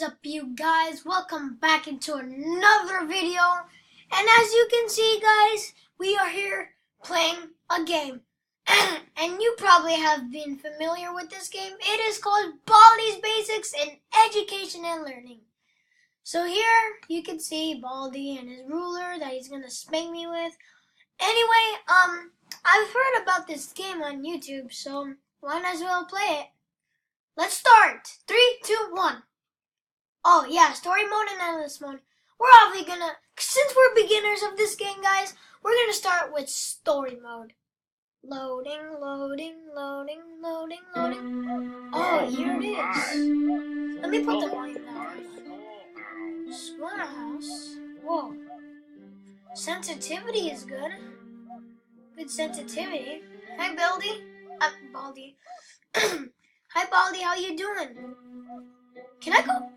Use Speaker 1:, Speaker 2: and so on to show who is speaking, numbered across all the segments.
Speaker 1: up, you guys? Welcome back into another video. And as you can see, guys, we are here playing a game. And you probably have been familiar with this game. It is called Baldi's Basics in Education and Learning. So here you can see Baldi and his ruler that he's gonna spank me with. Anyway, I've heard about this game on YouTube, so might as well play it. Let's start. 3, 2, 1. Oh yeah, story mode and endless mode. We're obviously gonna, since we're beginners of this game, guys, we're gonna start with story mode. Loading, loading, loading, loading, loading. Oh, here it is. Let me put the volume down. Slaughterhouse. Whoa. Sensitivity is good. Good sensitivity. Hi, Baldi. Baldi. Hi, Baldi. How you doing? Can I go?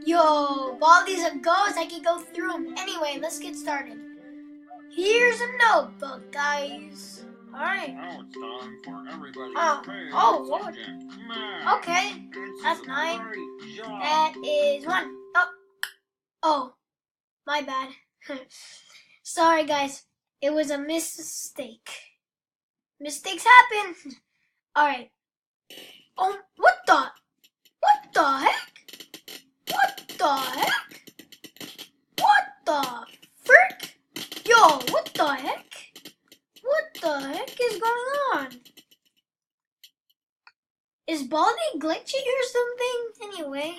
Speaker 1: Yo, Baldi's a ghost. I can go through him. Anyway, let's get started. Here's a notebook, guys. All right.
Speaker 2: Now it's time for everybody
Speaker 1: what? Okay, that's 9. That is 1. Oh, my bad. Sorry, guys. It was a mistake. Mistakes happen. All right. Oh, what the heck? What the heck? What the frick? Yo, what the heck? What the heck is going on? Is Baldi glitchy or something? Anyway,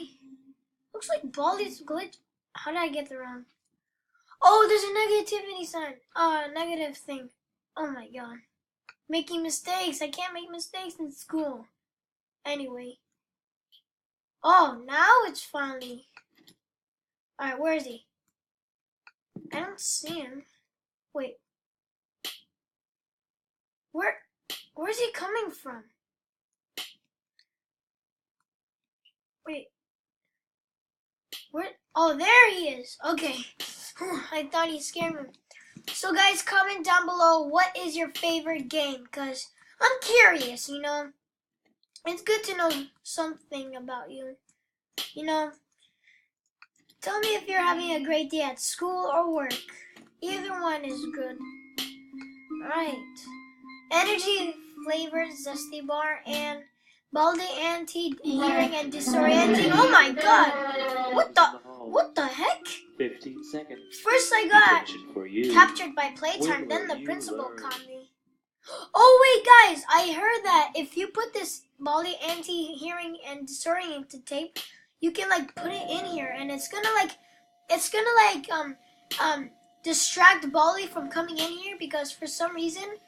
Speaker 1: looks like Baldi's glitch. How did I get the wrong? Oh, there's a negativity sign. Negative thing. Oh my god. Making mistakes. I can't make mistakes in school. Anyway. Oh, now it's finally. Alright, where is he? I don't see him. Wait. Where's he coming from? Wait. Where? Oh, there he is. Okay. I thought he scared me. So guys, comment down below what is your favorite game, because I'm curious, you know. It's good to know something about you. You know, tell me if you're having a great day at school or work. Either one is good. Alright. Energy flavored zesty bar and Baldi anti-hearing and disorienting. Oh my god! What the heck?
Speaker 3: 15 seconds.
Speaker 1: First I got captured by playtime, then the principal caught me. Oh wait, guys, I heard that if you put this Baldi anti-hearing and disorienting tape, you can like put it in here, and it's gonna distract Baldi from coming in here, because for some reason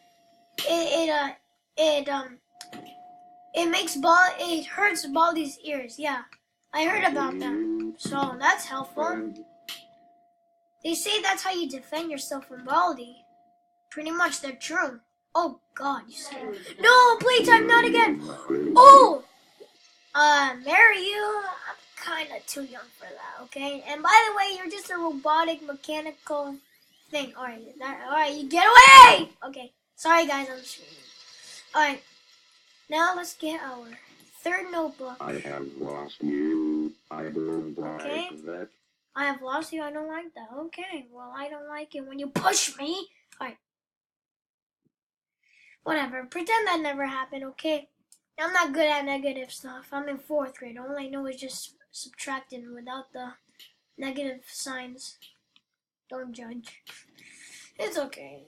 Speaker 1: it hurts Baldi's ears. Yeah, I heard about that, so that's helpful. They say that's how you defend yourself from Baldi. Pretty much, they're true. Oh God, you scared me. No, playtime, not again. Oh, marry you? I'm kind of too young for that. Okay. And by the way, you're just a robotic mechanical thing. All right, you get away. Okay. Sorry, guys, I'm screaming. All right. Now let's get our third notebook.
Speaker 2: I have lost you. I don't
Speaker 1: Okay.
Speaker 2: like that.
Speaker 1: I have lost you. I don't like that. Okay. Well, I don't like it when you push me. All right. Whatever. Pretend that never happened. Okay. I'm not good at negative stuff. I'm in 4th grade. All I know is just subtracting without the negative signs. Don't judge. It's okay.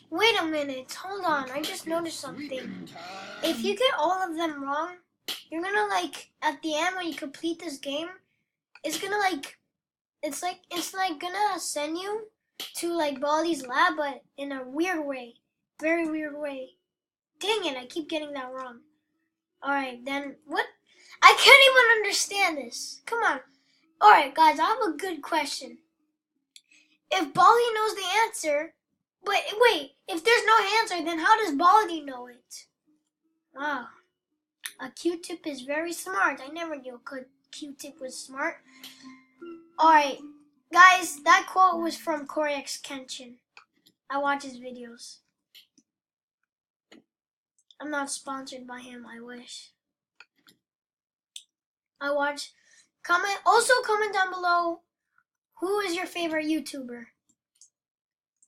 Speaker 1: Wait a minute. Hold on. I just noticed something. If you get all of them wrong, you're gonna at the end when you complete this game, it's gonna send you to Baldi's lab, but in a weird way. Very weird way. Dang it, I keep getting that wrong. Alright, then what? I can't even understand this. Come on. Alright, guys, I have a good question. If Baldi knows the answer, but wait, if there's no answer, then how does Baldi know it? Wow. A Q-tip is very smart. I never knew a Q-tip was smart. Alright, guys, that quote was from Korex Kenshin. I watch his videos. I'm not sponsored by him, I wish. I watch. Comment down below, who is your favorite YouTuber?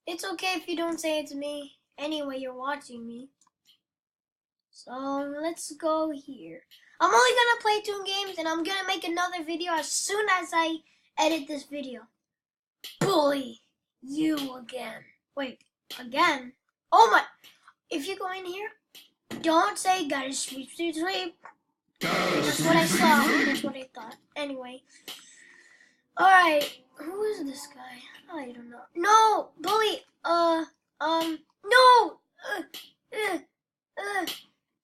Speaker 1: It's okay if you don't say it's me. Anyway, you're watching me. So let's go here. I'm only gonna play 2 games and I'm gonna make another video as soon as I edit this video. Bully, you again. Wait, again? Oh my, if you go in here, don't say gotta sleep, sleep, sleep. That's what I saw, that's what I thought. Anyway. Alright, who is this guy? I don't know. No, bully, no!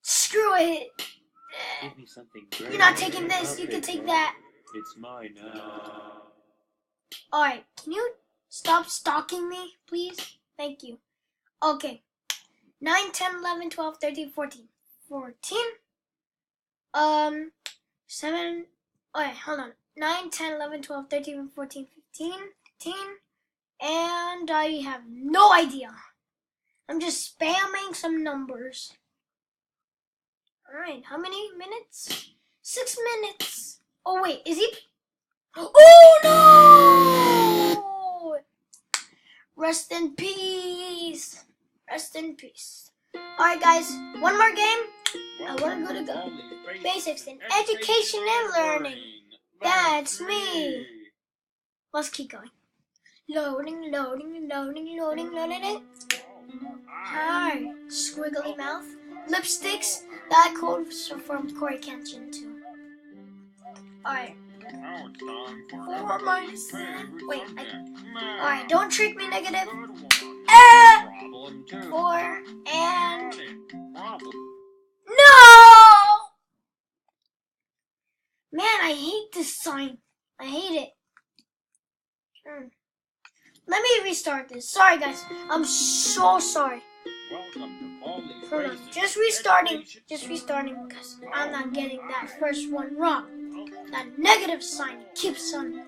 Speaker 1: Screw it.
Speaker 3: Give me something great.
Speaker 1: You're not taking this, you can take that.
Speaker 3: It's mine now.
Speaker 1: Alright, can you stop stalking me, please? Thank you. Okay. 9, 10, 11, 12, 13, 14. 14? 7. Alright, hold on. 9, 10, 11, 12, 13, 14, 15, 15. And I have no idea. I'm just spamming some numbers. Alright, how many minutes? 6 minutes. Oh, wait, is he? Oh, no! Rest in peace. Rest in peace. Alright, guys, one more game, and we're good to go. Basics in education and learning. That's me. Let's keep going. Loading, loading, loading, loading, loading. Alright, squiggly mouth. Lipsticks. That code was from Corey Kenshin too. Alright. 4 minus 7. Wait. Alright, don't trick me, negative. 4 and no! Man, I hate this sign. I hate it. Let me restart this. Sorry, guys. I'm so sorry. Hold on. Just restarting because I'm not getting that first one wrong. That negative sign keeps on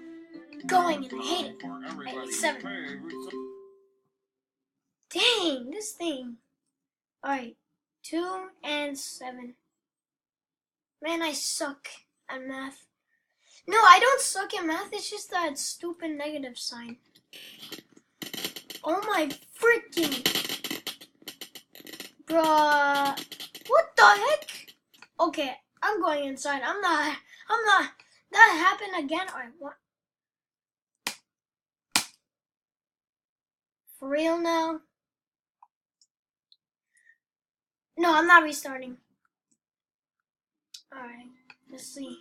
Speaker 1: going and I hate it. Right, it's 7. Dang, this thing. Alright, 2 and 7. Man, I suck at math. No, I don't suck at math. It's just that stupid negative sign. Oh my freaking... Bruh. What the heck? Okay, I'm going inside. I'm not. That happened again? Alright, what? For real now? No, I'm not restarting. Alright, let's see.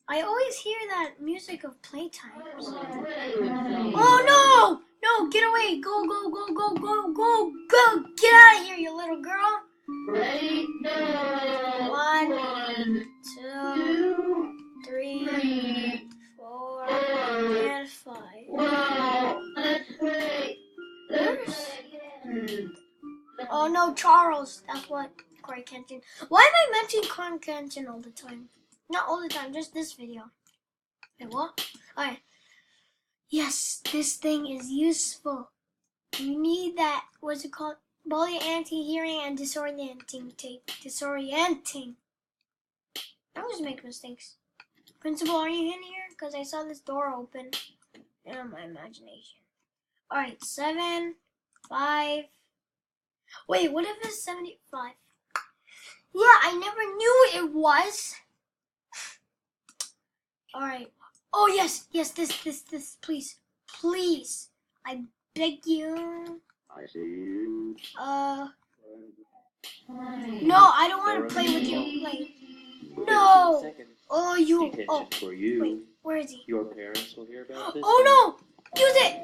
Speaker 1: I always hear that music of playtimes. Oh no! No, get away! Go, go, go, go, go, go, go! Get out of here, you little girl! Ready, go! 1, 2, 3, 4, and 5. Wow, that's great. Oh no, Charles. That's what Corey Kenshin. Why am I mentioning Corey Kenshin all the time? Not all the time, just this video. Wait, what? Alright. Yes, this thing is useful. You need that, what's it called? Body anti-hearing and disorienting tape. Disorienting. I always make mistakes. Principal, are you in here? Because I saw this door open. In my imagination. Alright, 7, 5. Wait, what if it's 75? Yeah, I never knew it was. Alright. Oh, yes, this, please. Please. I beg you.
Speaker 2: I see you.
Speaker 1: No, I don't want to play with you. Like, no. Oh, you. Oh,
Speaker 3: for you.
Speaker 1: wait, where is he?
Speaker 3: Your parents will hear about this.
Speaker 1: Oh, no. Use it.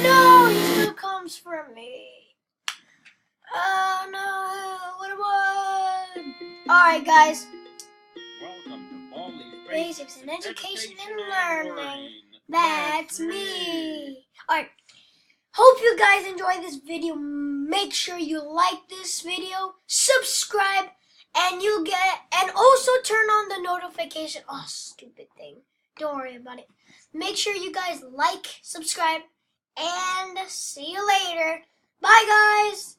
Speaker 1: No, he still comes for me. Oh, no. What a one. Alright, guys. Basics in education and learning. That's me. Alright. Hope you guys enjoyed this video. Make sure you like this video, subscribe, and also turn on the notification. Oh, stupid thing. Don't worry about it. Make sure you guys like, subscribe, and see you later. Bye, guys.